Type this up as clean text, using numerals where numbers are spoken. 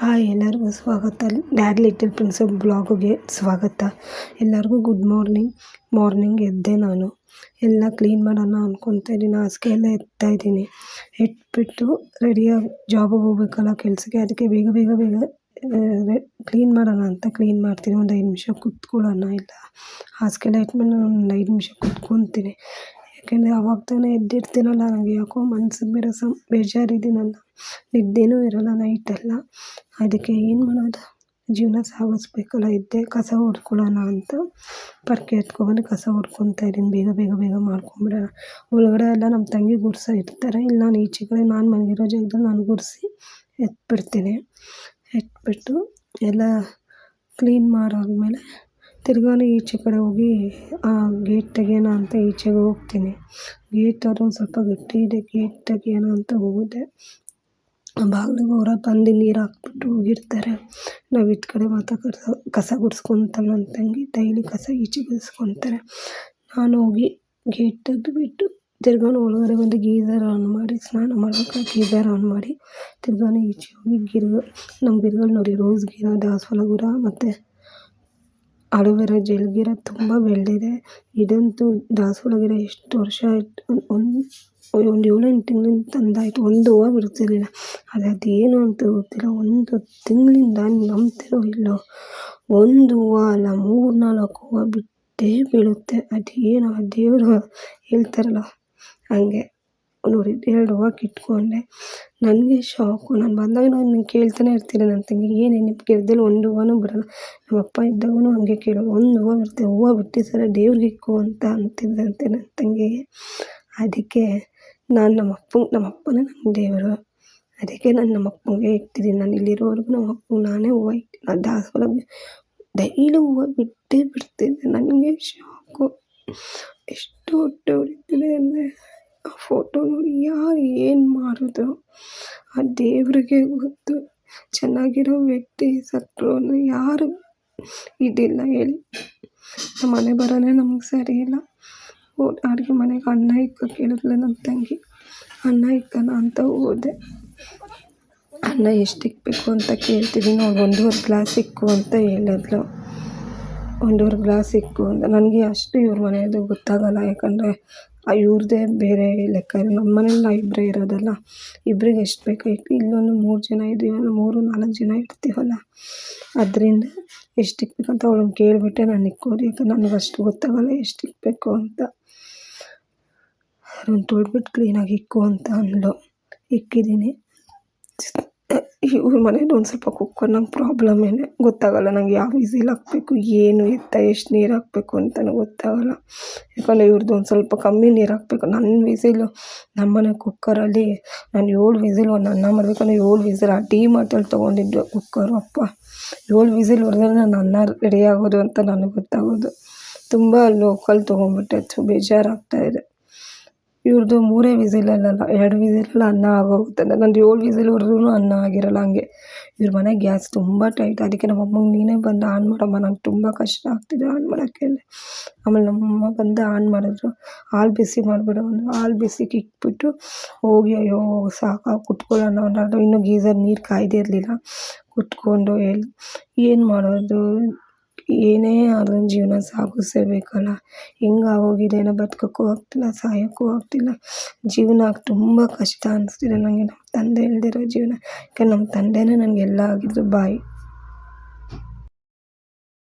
Hi ಎಲ್ಲರಿಗೂ ಸ್ವಾಗತ. Dad little prince ಬ್ಲಾಗ್ಗೆ ಸ್ವಾಗತ. ಎಲ್ಲರಿಗೂ ಗುಡ್ ಮಾರ್ನಿಂಗ್ ಎದ್ದೆ ನಾನು ಎಲ್ಲ ಕ್ಲೀನ್ ಮಾಡೋಣ ಅಂದ್ಕೊತಾ ಇದ್ದೀನಿ. ಹಾಸಿಗೆ ಎಲ್ಲ ಎತ್ತಾ ಇದ್ದೀನಿ. ಎತ್ಬಿಟ್ಟು ರೆಡಿಯಾಗಿ ಜಾಬಿಗೆ ಹೋಗ್ಬೇಕಲ್ಲ ಕೆಲಸಕ್ಕೆ, ಅದಕ್ಕೆ ಬೇಗ ಕ್ಲೀನ್ ಮಾಡೋಣ ಅಂತ ಕ್ಲೀನ್ ಮಾಡ್ತೀನಿ. ಒಂದು 5 ನಿಮಿಷ ಕೂತ್ಕೊಳ್ಳೋಣ, ಇಲ್ಲ ಹಾಸಿಗೆ ಎಲ್ಲ ಎತ್ಮೇಲೆ ಒಂದು 5 ನಿಮಿಷ ಕೂತ್ಕೊತೀನಿ. ಯಾಕೆಂದರೆ ಅವಾಗ ತಾನೇ ಎದ್ದಿರ್ತೀನಲ್ಲ, ನನಗೆ ಯಾಕೋ ಮನಸ್ಸಿಗೆ ಬೇಜಾರಿದ್ದೀನಲ್ಲ, ನಿದ್ದೆನೂ ಇರೋಲ್ಲ ನೈಟೆಲ್ಲ. ಅದಕ್ಕೆ ಏನು ಮಾಡೋದು, ಜೀವನ ಸಾಗಿಸ್ಬೇಕಲ್ಲ. ಎದ್ದೆ ಕಸ ಹೊಡ್ಕೊಳ್ಳೋಣ ಅಂತ ಪರ್ಕೆ ಎತ್ಕೊಬಂದು ಕಸ ಹೊಡ್ಕೊತಾ ಇದ್ದೀನಿ. ಬೇಗ ಮಾಡ್ಕೊಂಬಿಡೋಣ. ಒಳಗಡೆ ಎಲ್ಲ ನಮ್ಮ ತಂಗಿ ಗುಡಿಸೋ ಇರ್ತಾರೆ, ಇಲ್ಲಿ ನಾನು ಈಚೆ ಕಡೆ ನಾನು ಮಲಗಿರೋ ಜಾಗದಲ್ಲಿ ನಾನು ಗುಡಿಸಿ ಎತ್ಬಿಡ್ತೀನಿ. ಎತ್ಬಿಟ್ಟು ಎಲ್ಲ ಕ್ಲೀನ್ ಮಾಡಾದ್ಮೇಲೆ ತಿರ್ಗಾನು ಈಚೆ ಕಡೆ ಹೋಗಿ ಆ ಗೇಟ್ ತೆಗಿಯೋಣ ಅಂತ ಈಚೆಗೆ ಹೋಗ್ತೀನಿ. ಗೇಟ್ ಆದರೂ ಒಂದು ಸ್ವಲ್ಪ ಗಟ್ಟಿ ಇದೆ, ಗೇಟ್ ತೆಗಿಯೋಣ ಅಂತ ಹೋದೆ. ಬಾಗಿಲಿಗೆ ಹೊರ ಬಂದು ನೀರು ಹಾಕ್ಬಿಟ್ಟು ಹೋಗಿರ್ತಾರೆ. ನಾವು ಇತ್ತ ಕಡೆ ಮಾತ್ರ ಕಸ ಗುಡಿಸ್ಕೊತಾಳೆ ನನ್ನ ತಂಗಿ. ಡೈಲಿ ಕಸ ಈಚೆ ಗುಡಿಸ್ಕೊತಾರೆ. ನಾನು ಹೋಗಿ ಗೇಟ್ ತೆಗೆದುಬಿಟ್ಟು ತಿರ್ಗಾನು ಒಳಗಡೆ ಬಂದು ಗೀಝರ್ ಆನ್ ಮಾಡಿ ಸ್ನಾನ ಮಾಡ್ಬೇಕಾದ್ರೆ ಗೀಝರ್ ಆನ್ ಮಾಡಿ ತಿರ್ಗಾನು ಈಚೆ ಹೋಗಿ ನಮ್ಮ ಗಿಡಗಳು ನೋಡಿ, ರೋಸ್ ಗಿಡ, ದಾಸವಾಳ ಗಿಡ ಮತ್ತು ಅಲೋವೆರಾ ಜೆಲ್ ಗಿಡ ತುಂಬ ಬೆಳೆದಿದೆ. ಇದಂತೂ ದಾಸವಾಳ ಗಿಡ ಎಷ್ಟು ವರ್ಷ ಆಯಿತು, ಒಂದು 7-8 ತಿಂಗಳಿಂದ ತಂದಾಯಿತು. ಒಂದು ಹೂವು ಬಿಡ್ತಿರ್ಲಿಲ್ಲ. ಅದೇನು ಅಂತ ಗೊತ್ತಿಲ್ಲ, ಒಂದು ತಿಂಗಳಿಂದ ನಂಬ್ತಿರೋ ಇಲ್ಲೋ ಒಂದು ಹೂವು ಅಲ್ಲ 3-4 ಹೂವು ಬಿಟ್ಟೇ ಬೀಳುತ್ತೆ. ಅದೇನೋ ಆ ದೇವರು ಹೇಳ್ತಾರಲ್ಲ ಹಂಗೆ ನೋಡಿ, 2 ಹೂವು ಕಿತ್ಕೊಂಡೆ. ನನಗೆ ಶಾಕು. ನಾನು ಬಂದಾಗ ನಾನು ಕೇಳ್ತಾನೆ ಇರ್ತೀನಿ ನನ್ನ ತಂಗಿಗೆ, ಏನೇ ನಿಮ್ಮ ಗಿಡದಲ್ಲಿ ಒಂದು ಹೂವನೂ ಬಿಡೋಲ್ಲ. ನಮ್ಮ ಅಪ್ಪ ಇದ್ದಾಗೂ ಹಂಗೆ ಕೇಳೋರು, ಒಂದು ಹೂವು ಬಿಡ್ತೀವಿ, ಹೂವು ಬಿಟ್ಟಿದ್ದಾರೆ ದೇವ್ರಿಗೆ ಇಕ್ಕು ಅಂತ ಅಂತಿದ್ದಂತೆ ನನ್ನ ತಂಗಿಗೆ. ಅದಕ್ಕೆ ನಾನು ನಮ್ಮ ಅಪ್ಪನೇ ನನ್ನ ದೇವರು. ಅದಕ್ಕೆ ನಾನು ನಮ್ಮ ಅಪ್ಪನಿಗೆ ಇಟ್ಟಿದ್ದೀನಿ. ನಾನು ಇಲ್ಲಿರೋವರೆಗೂ ನಮ್ಮ ಅಪ್ಪಂಗೆ ನಾನೇ ಹೂವು ಇಟ್ಟಿದ್ದೀನಿ. ಆ ದಾಸವಾಳ ಡೈಲಿ ಹೂವು ಬಿಟ್ಟೇ ಬಿಡ್ತಿದ್ದೆ. ನನಗೆ ಶಾಕು. ಎಷ್ಟು ಹೊಟ್ಟೆ ಉರಿತಿದೆ ಅಂದರೆ ಆ ಫೋಟೋ ನೋಡಿ ಯಾರು ಏನು ಮಾಡಿದ್ರು ಆ ದೇವರಿಗೆ ಗೊತ್ತು. ಚೆನ್ನಾಗಿರೋ ವ್ಯಕ್ತಿ ಸತ್ತರು ಅಂದರೆ ಯಾರು ಇದಿಲ್ಲ ಹೇಳಿ. ನಮ್ಮ ಮನೆ ಬರೋನೇ ನಮಗೆ ಸರಿ ಇಲ್ಲ. ಅಡುಗೆ ಮನೆಗೆ ಅನ್ನ ಇಕ್ಕ ಕೇಳಿದ್ಲು ನನ್ನ ತಂಗಿ. ಅನ್ನ ಇಕ್ಕನ ಅಂತ ಹೋದೆ. ಅನ್ನ ಎಷ್ಟು ಇಕ್ಕಬೇಕು ಅಂತ ಕೇಳ್ತಿದ್ದೀನಿ. ಅವ್ಳು 1.5 ಗ್ಲಾಸ್ ಇಕ್ಕು ಅಂತ ಹೇಳಿದ್ಲು. 1.5 ಗ್ಲಾಸ್ ಇಕ್ಕು ಅಂತ. ನನಗೆ ಅಷ್ಟು ಇವ್ರ ಮನೆಯದು ಗೊತ್ತಾಗಲ್ಲ, ಯಾಕಂದರೆ ಇವ್ರದ್ದೇ ಬೇರೆ ಲೆಕ್ಕ. ನಮ್ಮ ಮನೇಲಿ ನಾವು ಇಬ್ಬರೇ ಇರೋದಲ್ಲ, ಇಬ್ಬರಿಗೆ ಎಷ್ಟು ಬೇಕೋ ಇಟ್ಟು. ಇಲ್ಲೊಂದು 3 ಜನ ಇದ್ದೀವಲ್ಲ, 3-4 ಜನ ಇರ್ತೀವಲ್ಲ, ಅದರಿಂದ ಎಷ್ಟು ಇಕ್ಬೇಕಂತ ಅವಳನ್ನ ಕೇಳಿಬಿಟ್ಟೆ ನಾನು ಇಕ್ಕೋದು. ಯಾಕಂದ್ರೆ ನನಗೆ ಅಷ್ಟು ಗೊತ್ತಾಗಲ್ಲ ಎಷ್ಟು ಇಕ್ಕಬೇಕು ಅಂತ. ಅದನ್ನು ತೊಳೆದ್ಬಿಟ್ಟು ಕ್ಲೀನಾಗಿ ಇಕ್ಕು ಅಂತ ಅಂದಳು. ಇಕ್ಕಿದ್ದೀನಿ. ಇವ್ರ ಮನೇಲಿ ಒಂದು ಸ್ವಲ್ಪ ಕುಕ್ಕರ್ ನಂಗೆ ಪ್ರಾಬ್ಲಮ್ ಏನೇ ಗೊತ್ತಾಗಲ್ಲ. ನಂಗೆ ಯಾವ ವಿಸಿಲ್ ಹಾಕಬೇಕು, ಏನು ಎಷ್ಟು ನೀರು ಹಾಕಬೇಕು ಅಂತಲೂ ಗೊತ್ತಾಗಲ್ಲ. ಯಾಕಂದರೆ ಇವ್ರದ್ದು ಒಂದು ಸ್ವಲ್ಪ ಕಮ್ಮಿ ನೀರು ಹಾಕಬೇಕು. ನನ್ನ ವಿಸಿಲು ನಮ್ಮನೆ ಕುಕ್ಕರಲ್ಲಿ ನಾನು 7 ವಿಸಿಲ್ ಒಂದು ಅನ್ನ ಮಾಡಬೇಕಂದ್ರೆ 7 ವಿಸಿಲ್ ಆ ಡಿ-ಮಾರ್ಟಲ್ಲಿ ತೊಗೊಂಡಿದ್ದು ಕುಕ್ಕರು. ಅಪ್ಪ 7 ವಿಸಿಲ್ ಹೊಡೆದ್ರೆ ನಾನು ಅನ್ನ ರೆಡಿ ಆಗೋದು ಅಂತ ನನಗೆ ಗೊತ್ತಾಗೋದು. ತುಂಬ ಲೋಕಲ್ ತೊಗೊಂಡ್ಬಿಟ್ಟೆ, ಬೇಜಾರಾಗ್ತಾಯಿದೆ. ಇವ್ರದ್ದು 3 ವಿಸಿಲಲ್ಲ, 2 ವಿಸಿಲಲ್ಲಿ ಅನ್ನ ಆಗೋಗುತ್ತೆ. ನಂದು 7 ವಿಸಿಲ್ ಹೊಡೆದ್ರೂ ಅನ್ನ ಆಗಿರಲ್ಲ. ಹಂಗೆ ಇವ್ರ ಮನೆ ಗ್ಯಾಸ್ ತುಂಬ ಟೈಟ್. ಅದಕ್ಕೆ ನಮ್ಮ ಅಮ್ಮಂಗೆ ನೀನೇ ಬಂದು ಆನ್ ಮಾಡಮ್ಮ, ನಂಗೆ ತುಂಬ ಕಷ್ಟ ಆಗ್ತಿದೆ ಆನ್ ಮಾಡೋಕ್ಕೆ. ಆಮೇಲೆ ನಮ್ಮಮ್ಮ ಬಂದು ಆನ್ ಮಾಡಿದ್ರು. ಹಾಲು ಬಿಸಿ ಮಾಡಿಬಿಡು ಅಂದರು. ಹಾಲು ಬಿಸಿಗೆ ಇಟ್ಬಿಟ್ಟು ಹೋಗಿ ಅಯ್ಯೋ ಸಾಕಾಗಿ ಕುತ್ಕೊಳ್ಳೋಣ ಅನ್ನೋದು. ಇನ್ನೂ ಗೀಝರ್ ನೀರು ಕಾಯ್ದೇ ಇರಲಿಲ್ಲ. ಕುತ್ಕೊಂಡು ಏನು ಮಾಡೋದು, ಏನೇ ಆದ್ರೂ ಜೀವನ ಸಾಗಿಸಬೇಕಲ್ಲ. ಹೆಂಗಾಗೋಗಿದೆ, ಬದುಕೋಕ್ಕೂ ಆಗ್ತಿಲ್ಲ, ಸಾಯೋಕ್ಕೂ ಆಗ್ತಿಲ್ಲ. ಜೀವನ ತುಂಬ ಕಷ್ಟ ಅನಿಸ್ತಿದೆ ನನಗೆ. ನಮ್ಮ ತಂದೆ ಇಲ್ದಿರೋ ಜೀವನ. ಯಾಕಂದ್ರೆ ನಮ್ಮ ತಂದೆನೇ ನನಗೆಲ್ಲ ಆಗಿದ್ರು. ಬಾಯಿ